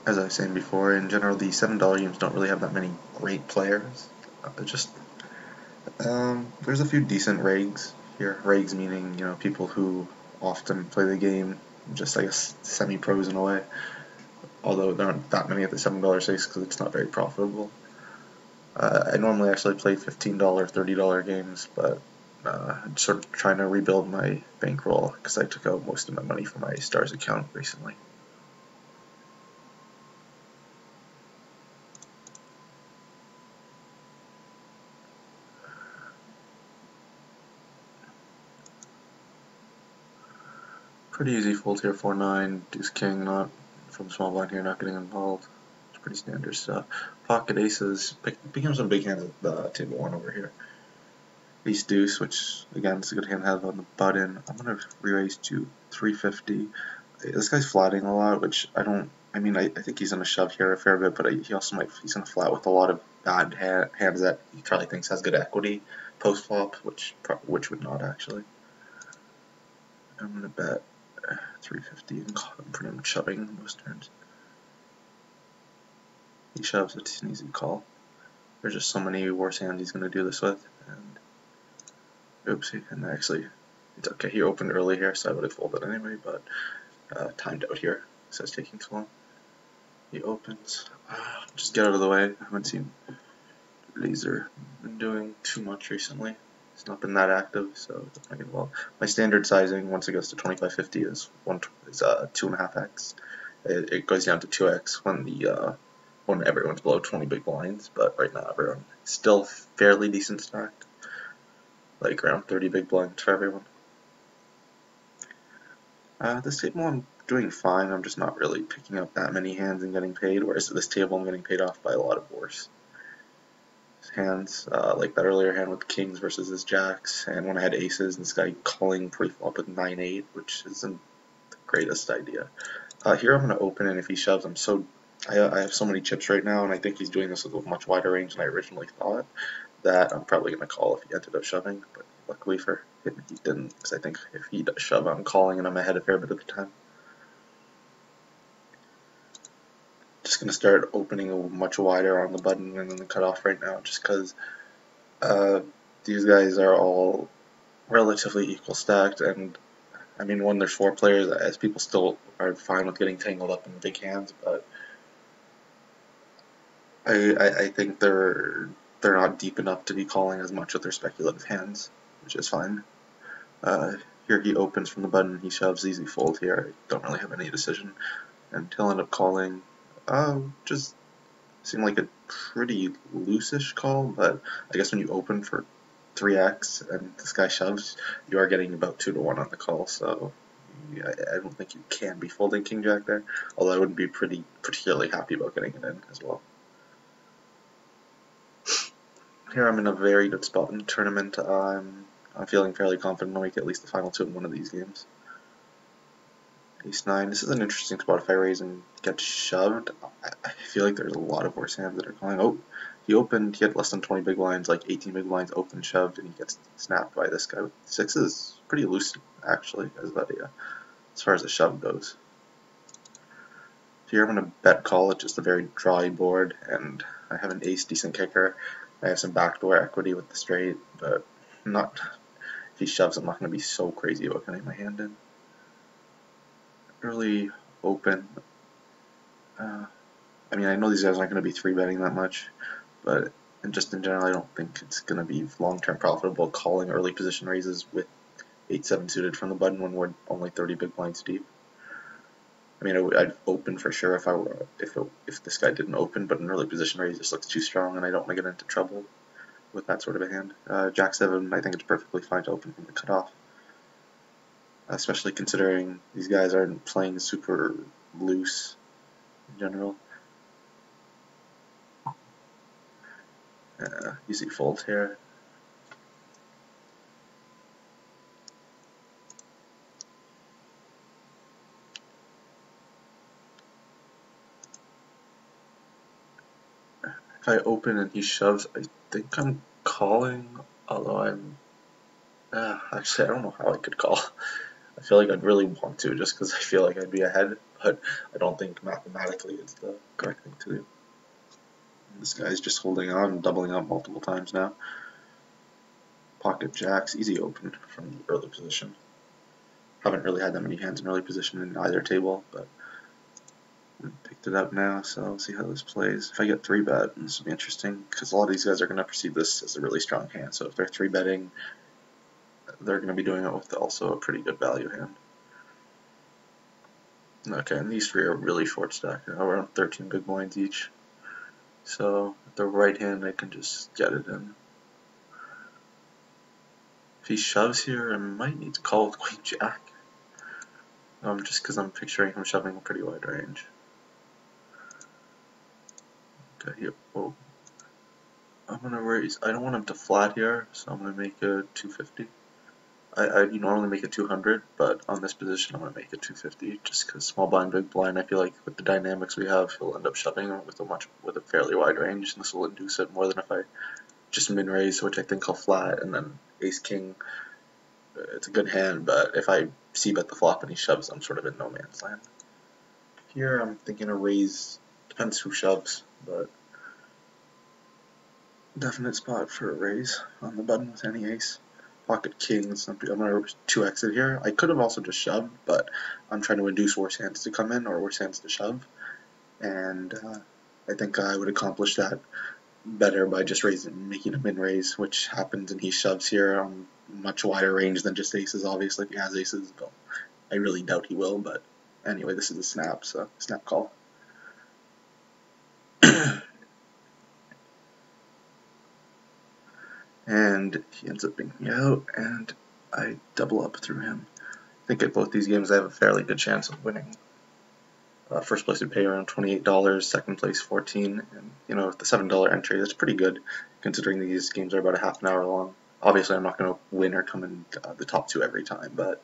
as I was saying before, in general, the $7 games don't really have that many great players. There's a few decent regs here. Regs meaning, people who often play the game, just I guess semi-pros in a way. Although there aren't that many at the $7 stakes because it's not very profitable. I normally actually play $15, $30 games, but I'm sort of trying to rebuild my bankroll because I took out most of my money from my Stars account recently. Pretty easy fold here, 4-9, deuce king, not from small blind here, not getting involved. It's pretty standard stuff. Pocket aces, become some big hands at the table 1 over here. Ace deuce, which again is a good hand to have on the button. I'm gonna re-raise to 350. This guy's flatting a lot, which I think he's gonna shove here a fair bit, but he's gonna flat with a lot of bad hands that he probably thinks has good equity post flop, which would not actually. I'm gonna bet 350 and I'm pretty much shoving most turns. He shoves, it's an easy call. There's just so many worse hands he's gonna do this with, and oopsie, and actually, it's okay. He opened early here, so I would have folded anyway, but timed out here, so it's taking too long. He opens. Just get out of the way. I haven't seen Laser been doing too much recently. It's not been that active, so it's not getting involved. My standard sizing once it goes to 2550 is 2.5x. It goes down to 2x when everyone's below 20 big blinds, but right now everyone still fairly decent stacked, like around 30 big blinds for everyone. This table I'm doing fine. I'm just not really picking up that many hands and getting paid, whereas this table I'm getting paid off by a lot of worse hands, like that earlier hand with kings versus his jacks, and when I had aces, and this guy calling pre-flop with 9-8, which isn't the greatest idea. Here I'm going to open, and if he shoves, I have so many chips right now, and I think he's doing this with a much wider range than I originally thought, that I'm probably going to call if he ended up shoving, but luckily for him he didn't, because I think if he does shove, I'm calling, and I'm ahead a fair bit of the time. Just going to start opening much wider on the button and then the cutoff right now, just because these guys are all relatively equal stacked, and I mean, when there's 4 players, as people still are fine with getting tangled up in big hands, but I think they're not deep enough to be calling as much with their speculative hands, which is fine. Here he opens from the button, he shoves, easy fold here. I don't really have any decision, and he'll end up calling. Just seemed like a pretty loose-ish call, but I guess when you open for 3x and this guy shoves, you are getting about 2-1 on the call, so I don't think you can be folding king jack there, although I wouldn't be particularly happy about getting it in as well. Here I'm in a very good spot in the tournament. I'm feeling fairly confident I'll make at least the final 2 in one of these games. Ace-9. This is an interesting spot if I raise and get shoved. I feel like there's a lot of worse hands that are calling. Oh, he opened, he had less than 20 big blinds, like 18 big blinds, open, shoved, and he gets snapped by this guy with 6s. Pretty loose, actually, as far as the shove goes. So here I'm going to bet call. It's just a very dry board, and I have an ace decent kicker. I have some backdoor equity with the straight, but if he shoves, I'm not going to be so crazy about getting my hand in. Early open. I mean, I know these guys aren't going to be 3-betting that much, but just in general, I don't think it's going to be long-term profitable calling early position raises with 8-7 suited from the button when we're only 30 big blinds deep. I mean, I'd open for sure if this guy didn't open, but an early position raise just looks too strong, and I don't want to get into trouble with that sort of a hand. Jack-7, I think it's perfectly fine to open from the cutoff, especially considering these guys aren't playing super loose in general. Easy fold here. If I open and he shoves, I think I'm calling, although actually I don't know how I could call. I feel like I'd really want to just because I feel like I'd be ahead, but I don't think mathematically it's the correct thing to do. This guy's just holding on, doubling up multiple times now. Pocket jacks, easy open from the early position. Haven't really had that many hands in early position in either table, but picked it up now, so we'll see how this plays. If I get 3-bet, this will be interesting, because a lot of these guys are going to perceive this as a really strong hand, so if they're 3-betting, they're going to be doing it with also a pretty good value hand. Okay, and these three are really short stacked, around 13 big blinds each. So with the right hand, I can just get it in. If he shoves here, I might need to call with Queen Jack. Just because I'm picturing him shoving a pretty wide range. Okay, yep. Whoa. I'm gonna raise. I don't want him to flat here, so I'm gonna make a 250. I normally make it 200, but on this position I'm gonna make it 250, just because small blind, big blind. I feel like with the dynamics we have, he'll end up shoving with a fairly wide range, and this will induce it more than if I just min raise, which I think I'll flat, and then ace king. It's a good hand, but if I c-bet the flop and he shoves, I'm sort of in no man's land. Here I'm thinking a raise. Depends who shoves, but definite spot for a raise on the button with any ace. Pocket kings, I'm going to 2x it here. I could have also just shoved, but I'm trying to induce worse hands to come in or worse hands to shove, and I think I would accomplish that better by just making a min raise, which happens, and he shoves here on much wider range than just aces. Obviously, if he has aces, but I really doubt he will. But anyway, this is a snap, so snap call. And he ends up being me out, and I double up through him. I think at both these games I have a fairly good chance of winning. First place would pay around $28, second place $14, and with the $7 entry, that's pretty good considering these games are about a half an hour long. Obviously, I'm not going to win or come in the top two every time, but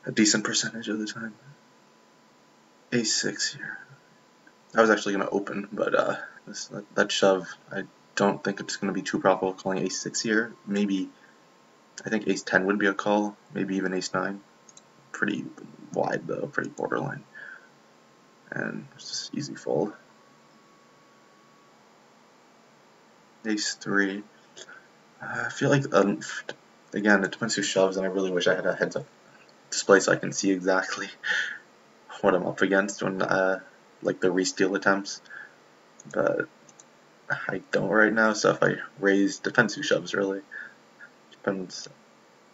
a decent percentage of the time. Ace-6 here. I was actually going to open, but that shove, I don't think it's going to be too profitable calling ace-6 here. Maybe, I think ace-10 would be a call, maybe even ace-9. Pretty wide though, pretty borderline. And it's just easy fold. Ace-3. I feel like, again, it depends who shoves, and I really wish I had a heads-up display so I can see exactly what I'm up against when, like the re-steal attempts. But I don't right now, so if I raise, depends who shoves really. Depends.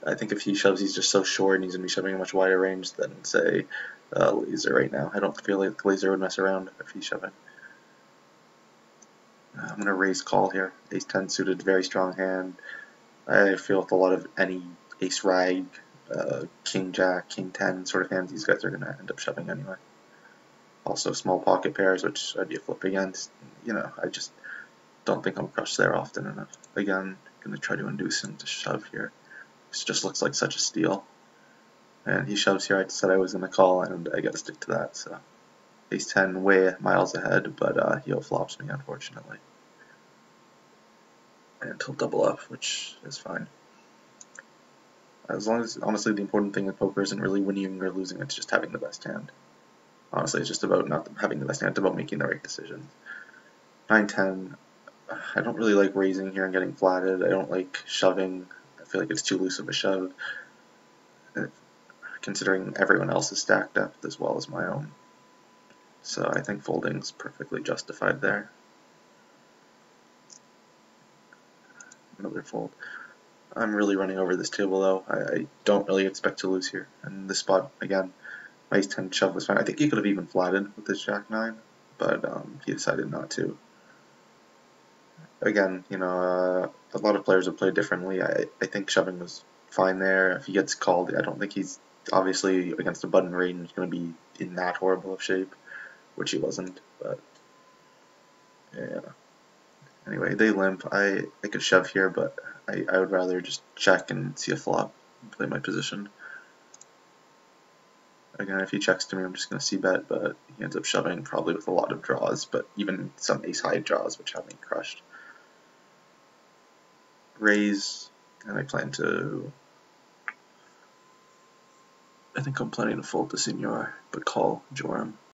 I think if he shoves, he's just so short and he's going to be shoving a much wider range than, say, Laser right now. I don't feel like Laser would mess around if he's shoving. I'm going to raise call here. Ace-10 suited, very strong hand. I feel with a lot of any ace-rag, king-jack, king-10 sort of hands, these guys are going to end up shoving anyway. Also small pocket pairs, which I'd be a flip against. I just don't think I'm crushed there often enough. Again, going to try to induce him to shove here. This just looks like such a steal. And he shoves here. I said I was going to call, and I got to stick to that. So ace-10 way miles ahead, but he flops me, unfortunately. And he'll double up, which is fine. As long as, honestly, the important thing in poker isn't really winning or losing, it's just having the best hand. Honestly, it's just about not having the best hand, it's about making the right decisions. 9-10, I don't really like raising here and getting flatted. I don't like shoving. I feel like it's too loose of a shove, considering everyone else's stack depth as well as my own. So I think folding's perfectly justified there. Another fold. I'm really running over this table though. I don't really expect to lose here. And this spot, again, my ace-10 shove was fine. I think he could have even flatted with this jack-9, but he decided not to. Again, a lot of players have played differently. I think shoving was fine there. If he gets called, I don't think he's obviously against a button range going to be in that horrible of shape, which he wasn't, but yeah. Anyway, they limp. I could shove here, but I would rather just check and see a flop and play my position. Again, if he checks to me, I'm just going to c-bet, but he ends up shoving probably with a lot of draws, but even some ace-high draws, which have me crushed. Raise, and I plan to I think I'm planning to fold the Senor, but call Joram.